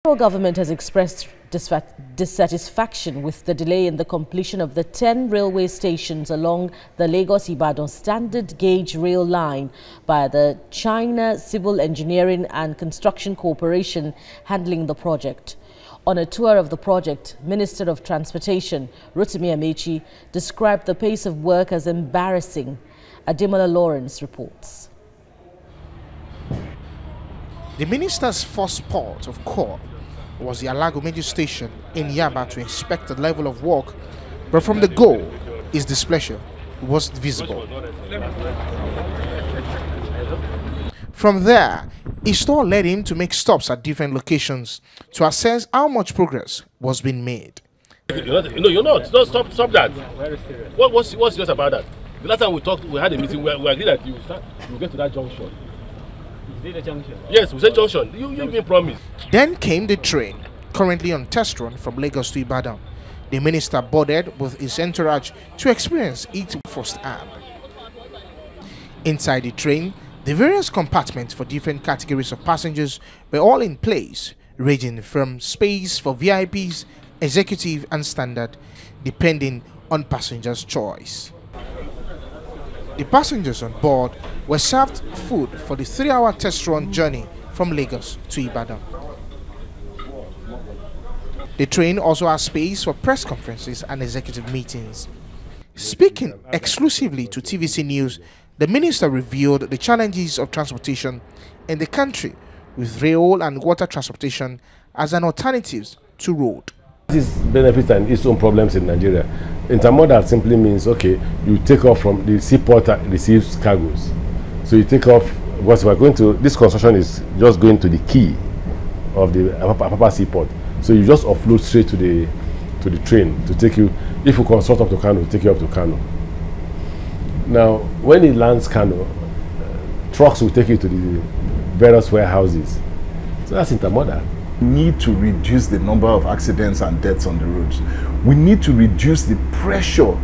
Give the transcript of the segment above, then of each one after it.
The federal government has expressed dissatisfaction with the delay in the completion of the 10 railway stations along the Lagos-Ibadan standard gauge rail line by the China Civil Engineering and Construction Corporation handling the project. On a tour of the project, Minister of Transportation Rotimi Amaechi described the pace of work as embarrassing. Ademola Lawrence reports. The minister's first port of call was the Alagomeji station in Yaba to inspect the level of work, but from the go, his displeasure was visible. From there, his tour led him to make stops at different locations to assess how much progress was being made. You're not. No, stop that. What's serious about that? The last time we talked, we had a meeting where we agreed that you get to that junction. Is it a junction? Yes, we said junction. You even promised. Then came the train, currently on test run from Lagos to Ibadan. The minister boarded with his entourage to experience it firsthand. Inside the train, the various compartments for different categories of passengers were all in place, ranging from space for VIPs, executive and standard, depending on passengers' choice. The passengers on board were served food for the 3-hour test run journey from Lagos to Ibadan. The train also has space for press conferences and executive meetings. Speaking exclusively to TVC News, the minister revealed the challenges of transportation in the country, with rail and water transportation as an alternative to road. This benefits and its own problems in Nigeria. Intermodal simply means, okay, you take off from the seaport that receives cargoes. So you take off, because we're going to, this construction is just going to the quay of the Apapa seaport. So you just offload straight to the train to take you, if you construct up to Kano, take you up to Kano. Now, when it lands Kano, trucks will take you to the various warehouses. So that's intermodal. We need to reduce the number of accidents and deaths on the roads. We need to reduce the pressure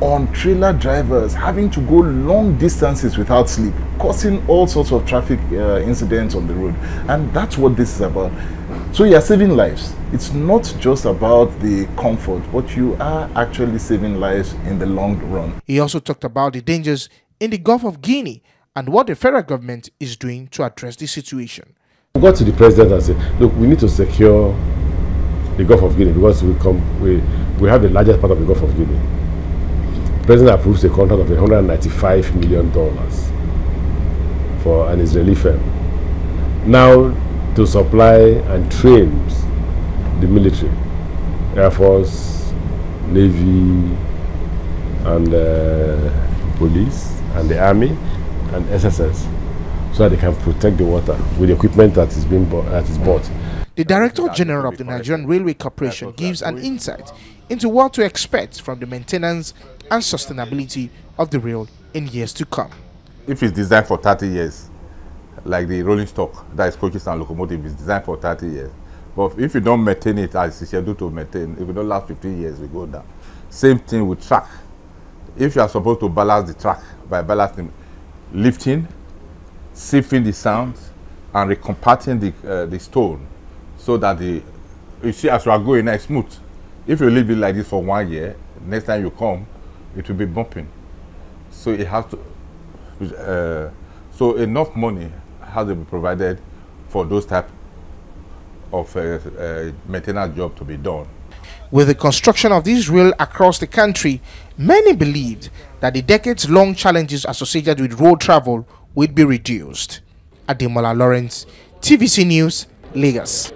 on trailer drivers having to go long distances without sleep, causing all sorts of traffic incidents on the road. And that's what this is about. So you're saving lives. It's not just about the comfort, but you are actually saving lives in the long run. He also talked about the dangers in the Gulf of Guinea and what the federal government is doing to address the situation. We got to the president and said, look, we need to secure the Gulf of Guinea because we have the largest part of the Gulf of Guinea. The president approves a contract of $195 million for an Israeli firm. Now to supply and train the military, Air Force, Navy, and police, and the Army, and SSS, so that they can protect the water with the equipment that is bought. The Director General of the Nigerian Railway Corporation gives an insight into what to expect from the maintenance and sustainability of the rail in years to come. If it's designed for 30 years, like the rolling stock, that is coaches and locomotive, is designed for 30 years. But if you don't maintain it as it's scheduled to maintain, if you don't last 15 years, we go down. Same thing with track. If you are supposed to balance the track by balancing, lifting, sifting the sound, and recompacting the stone, so that you see as you are going now, it's smooth. If you leave it like this for 1 year, next time you come, it will be bumping. So it has to. So enough money has to be provided for those type of maintenance job to be done. With the construction of this rail across the country, many believed that the decades-long challenges associated with road travel would be reduced. Ademola Lawrence, TVC News, Lagos.